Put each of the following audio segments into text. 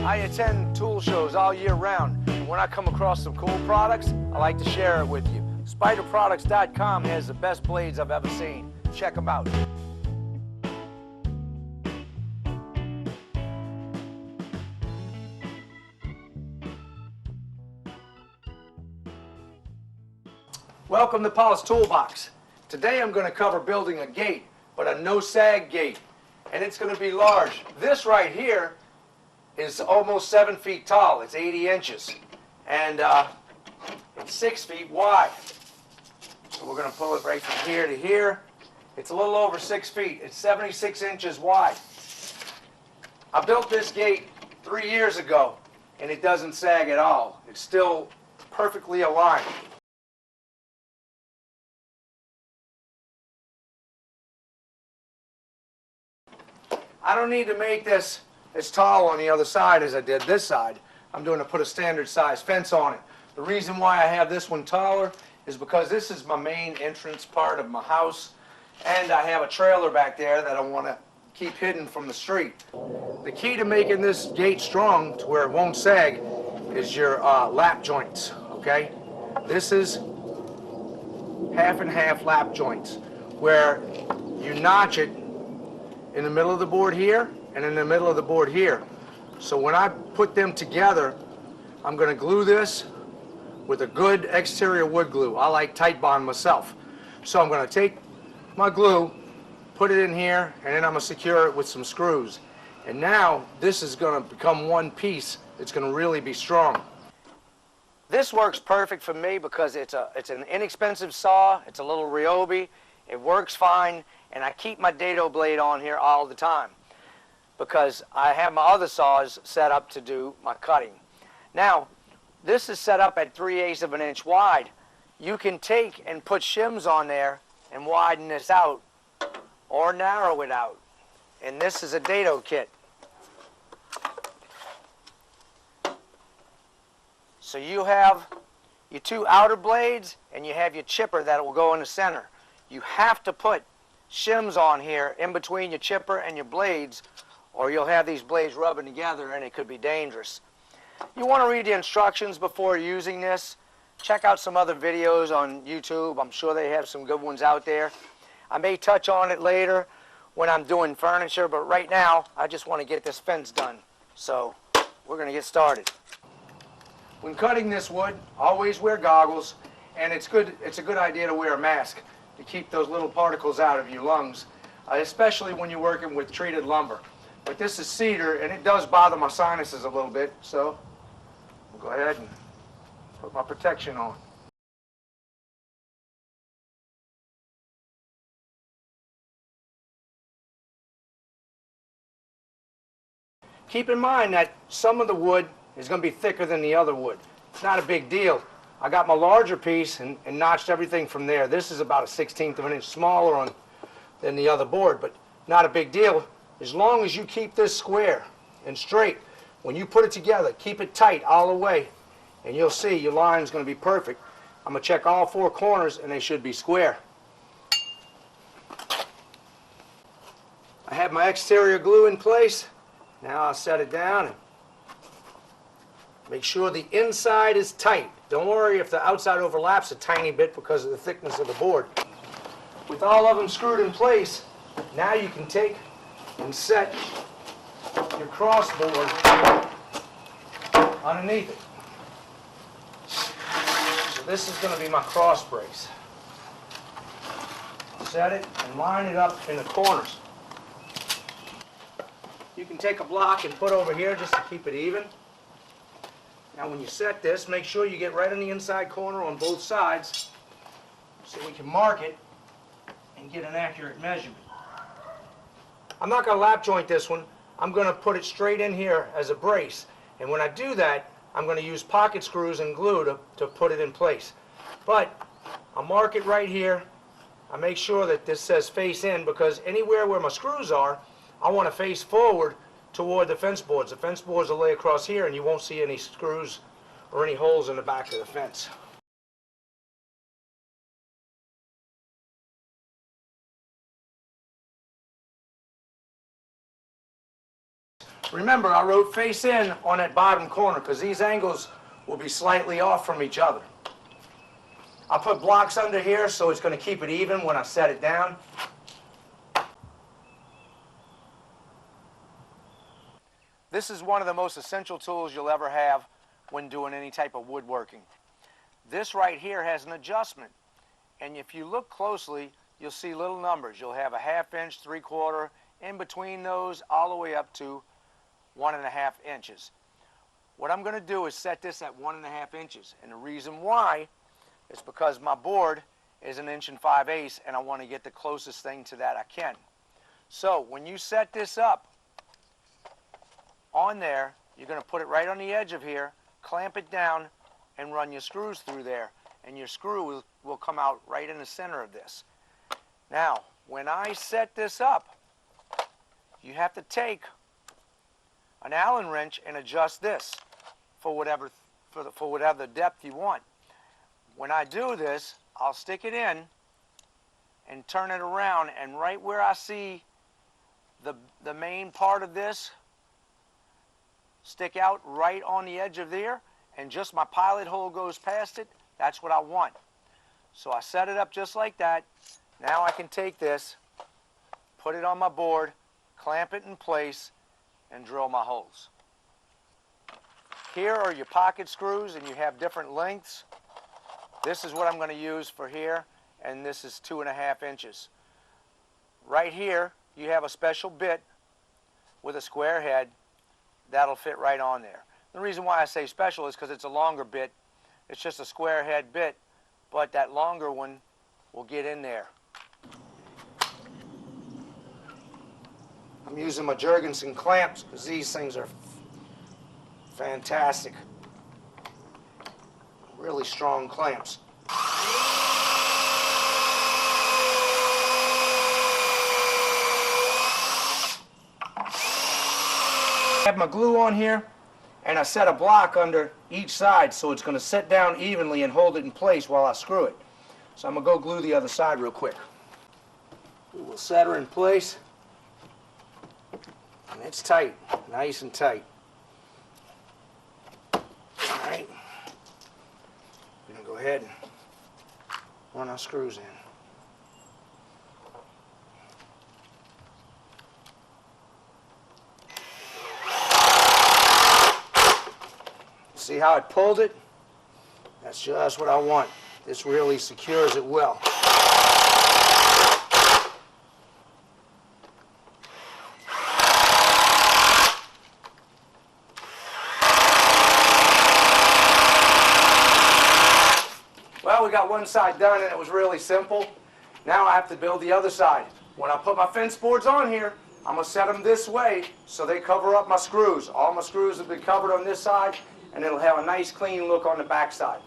I attend tool shows all year round, and when I come across some cool products, I like to share it with you. SpiderProducts.com has the best blades I've ever seen. Check them out. Welcome to Paul's Toolbox. Today I'm going to cover building a gate, but a no-sag gate, and it's going to be large. This right here is almost 7 feet tall. It's 80 inches, and it's 6 feet wide. So we're going to pull it right from here to here. It's a little over 6 feet. It's 76 inches wide. I built this gate 3 years ago, and it doesn't sag at all. It's still perfectly aligned. I don't need to make this as tall on the other side as I did this side. I'm going to put a standard size fence on it. The reason why I have this one taller is because this is my main entrance part of my house, and I have a trailer back there that I want to keep hidden from the street. The key to making this gate strong to where it won't sag is your lap joints, okay? This is half and half lap joints, where you notch it in the middle of the board here and in the middle of the board here. So when I put them together, I'm going to glue this with a good exterior wood glue. I like Tight Bond myself. So I'm going to take my glue, put it in here, and then I'm going to secure it with some screws. And now this is going to become one piece. It's going to really be strong. This works perfect for me because it's an inexpensive saw. It's a little Ryobi. It works fine, and I keep my dado blade on here all the time because I have my other saws set up to do my cutting. Now, this is set up at 3/8 of an inch wide. You can take and put shims on there and widen this out or narrow it out. And this is a Dado Kit. So you have your two outer blades and you have your chipper that will go in the center. You have to put shims on here in between your chipper and your blades, or you'll have these blades rubbing together and it could be dangerous. You want to read the instructions before using this. Check out some other videos on YouTube. I'm sure they have some good ones out there. I may touch on it later when I'm doing furniture, but right now I just want to get this fence done. So we're going to get started. When cutting this wood, always wear goggles, and it's a good idea to wear a mask to keep those little particles out of your lungs, especially when you're working with treated lumber. But this is cedar, and it does bother my sinuses a little bit, so I'll go ahead and put my protection on. Keep in mind that some of the wood is going to be thicker than the other wood. It's not a big deal. I got my larger piece and notched everything from there. This is about a 1/16 of an inch smaller than the other board, but not a big deal. As long as you keep this square and straight, when you put it together, keep it tight all the way, and you'll see your line is going to be perfect. I'm going to check all 4 corners, and they should be square. I have my exterior glue in place. Now I'll set it down and make sure the inside is tight. Don't worry if the outside overlaps a tiny bit because of the thickness of the board. With all of them screwed in place, now you can take and set your crossboard underneath it. So this is going to be my cross brace. Set it and line it up in the corners. You can take a block and put over here just to keep it even. Now when you set this, make sure you get right on the inside corner on both sides so we can mark it and get an accurate measurement. I'm not going to lap joint this one. I'm going to put it straight in here as a brace. And when I do that, I'm going to use pocket screws and glue to put it in place. But I'll mark it right here. I make sure that this says face in because anywhere where my screws are, I want to face forward toward the fence boards. The fence boards will lay across here and you won't see any screws or any holes in the back of the fence. Remember, I wrote face in on that bottom corner because these angles will be slightly off from each other. I'll put blocks under here so it's going to keep it even when I set it down. This is one of the most essential tools you'll ever have when doing any type of woodworking. This right here has an adjustment, and if you look closely, you'll see little numbers. You'll have a 1/2 inch, 3/4, in between those, all the way up to 1.5 inches. What I'm going to do is set this at 1.5 inches, and the reason why is because my board is 1 5/8 inches, and I want to get the closest thing to that I can. So when you set this up on there, you're going to put it right on the edge of here, clamp it down, and run your screws through there, and your screw will come out right in the center of this. Now, when I set this up, you have to take an Allen wrench and adjust this for whatever depth you want. When I do this, I'll stick it in and turn it around, and right where I see the main part of this stick out right on the edge of there, and just my pilot hole goes past it, that's what I want. So I set it up just like that. Now I can take this, put it on my board, clamp it in place, and drill my holes. Here are your pocket screws, and you have different lengths. This is what I'm going to use for here, and this is 2.5 inches. Right here, you have a special bit with a square head that'll fit right on there. The reason why I say special is because it's a longer bit. It's just a square head bit, but that longer one will get in there. I'm using my Jurgensen clamps because these things are fantastic. Really strong clamps. I have my glue on here, and I set a block under each side so it's going to sit down evenly and hold it in place while I screw it. So I'm going to go glue the other side real quick. We'll set her in place, and it's tight, nice and tight. All right, we're going to go ahead and run our screws in. See how it pulled it? That's just what I want. This really secures it well. Well, we got one side done, and it was really simple. Now I have to build the other side. When I put my fence boards on here, I'm going to set them this way so they cover up my screws. All my screws will be covered on this side, and it'll have a nice clean look on the back side.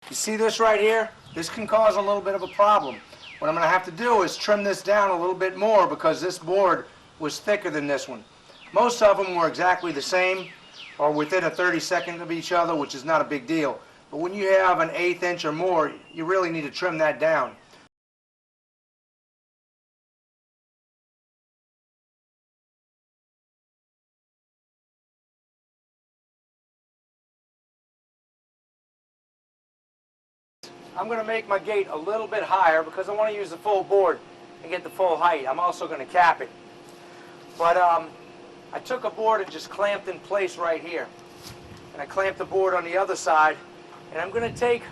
You see this right here? This can cause a little bit of a problem. What I'm going to have to do is trim this down a little bit more because this board was thicker than this one. Most of them were exactly the same or within a 32nd of each other, which is not a big deal. But when you have an 1/8 inch or more, you really need to trim that down. I'm going to make my gate a little bit higher because I want to use the full board and get the full height. I'm also going to cap it. But I took a board and just clamped in place right here. And I clamped the board on the other side. And I'm going to take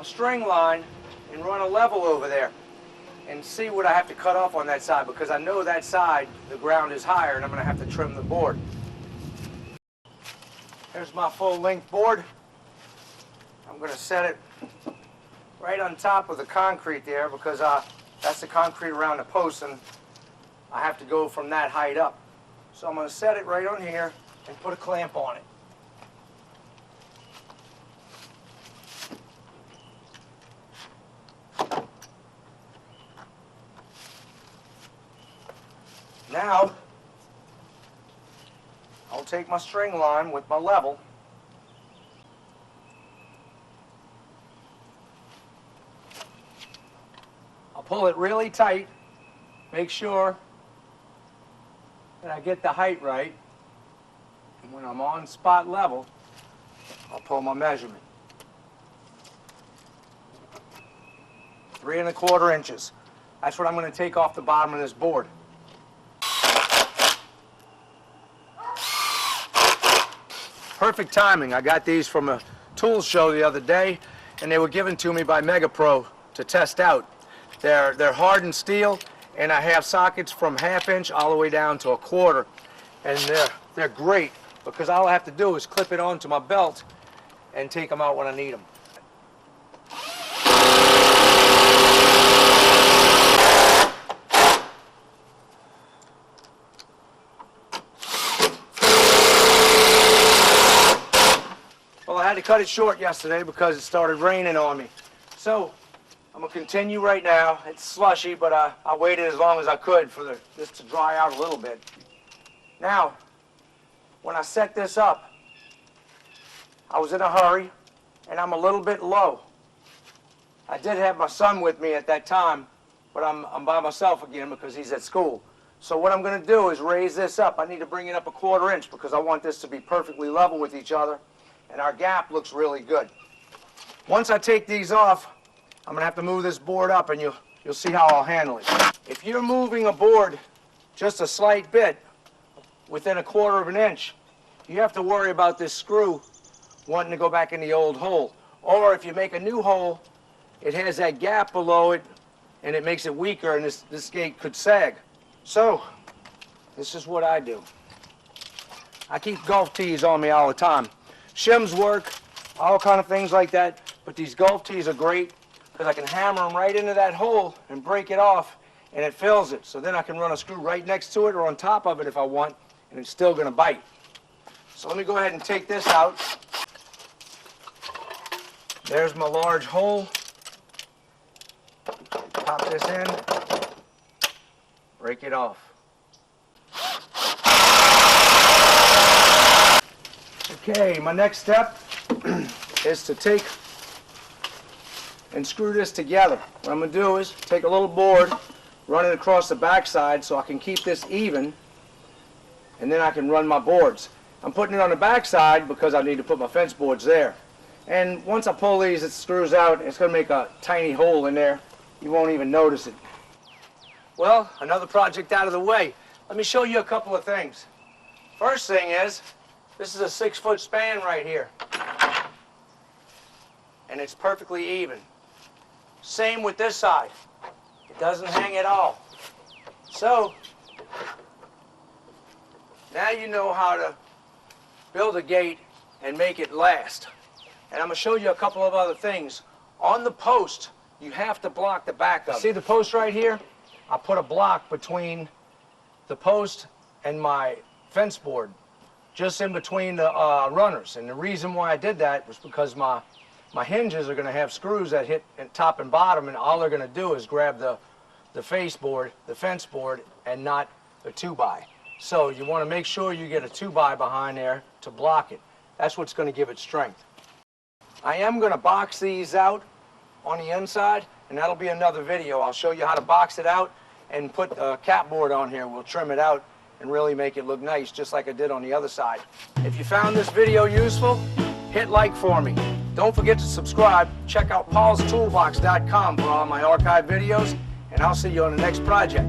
a string line and run a level over there and see what I have to cut off on that side, because I know that side, the ground is higher, and I'm going to have to trim the board. Here's my full length board. I'm going to set it right on top of the concrete there because that's the concrete around the post, and I have to go from that height up. So I'm going to set it right on here and put a clamp on it. Now, I'll take my string line with my level. I'll pull it really tight. Make sure and I get the height right. And when I'm on spot level, I'll pull my measurement. 3 1/4 inches. That's what I'm going to take off the bottom of this board. Perfect timing. I got these from a tools show the other day, and they were given to me by MegaPro to test out. They're hardened steel, and I have sockets from 1/2 inch all the way down to 1/4, and they're great because all I have to do is clip it onto my belt and take them out when I need them. Well, I had to cut it short yesterday because it started raining on me. So I'm gonna continue right now. It's slushy, but I waited as long as I could for this to dry out a little bit. Now, when I set this up, I was in a hurry, and I'm a little bit low. I did have my son with me at that time, but I'm by myself again because he's at school. So what I'm gonna do is raise this up. I need to bring it up 1/4 inch because I want this to be perfectly level with each other, and our gap looks really good. Once I take these off, I'm gonna have to move this board up, and you'll see how I'll handle it. If you're moving a board just a slight bit within 1/4 inch, you have to worry about this screw wanting to go back in the old hole. Or if you make a new hole, it has that gap below it, and it makes it weaker, and this gate could sag. So this is what I do. I keep golf tees on me all the time. Shims work, all kind of things like that, but these golf tees are great because I can hammer them right into that hole and break it off, and it fills it. So then I can run a screw right next to it or on top of it if I want, and it's still gonna bite. So let me go ahead and take this out. There's my large hole. Pop this in, break it off. Okay, my next step is to take and screw this together. What I'm going to do is take a little board, run it across the backside so I can keep this even, and then I can run my boards. I'm putting it on the backside because I need to put my fence boards there. And once I pull these, it screws out. It's going to make a tiny hole in there. You won't even notice it. Well, another project out of the way. Let me show you a couple of things. First thing is, this is a 6-foot span right here. And it's perfectly even. Same with this side. It doesn't hang at all. So, now you know how to build a gate and make it last. And I'm going to show you a couple of other things. On the post, you have to block the back of it. See the post right here? I put a block between the post and my fence board, just in between the runners. And the reason why I did that was because my hinges are going to have screws that hit at top and bottom, and all they're going to do is grab the face board, the fence board, and not the 2x. So you want to make sure you get a 2x behind there to block it. That's what's going to give it strength. I am going to box these out on the inside, and that'll be another video. I'll show you how to box it out and put a cap board on here. We'll trim it out and really make it look nice, just like I did on the other side. If you found this video useful, hit like for me. Don't forget to subscribe. Check out paulstoolbox.com for all my archive videos, and I'll see you on the next project.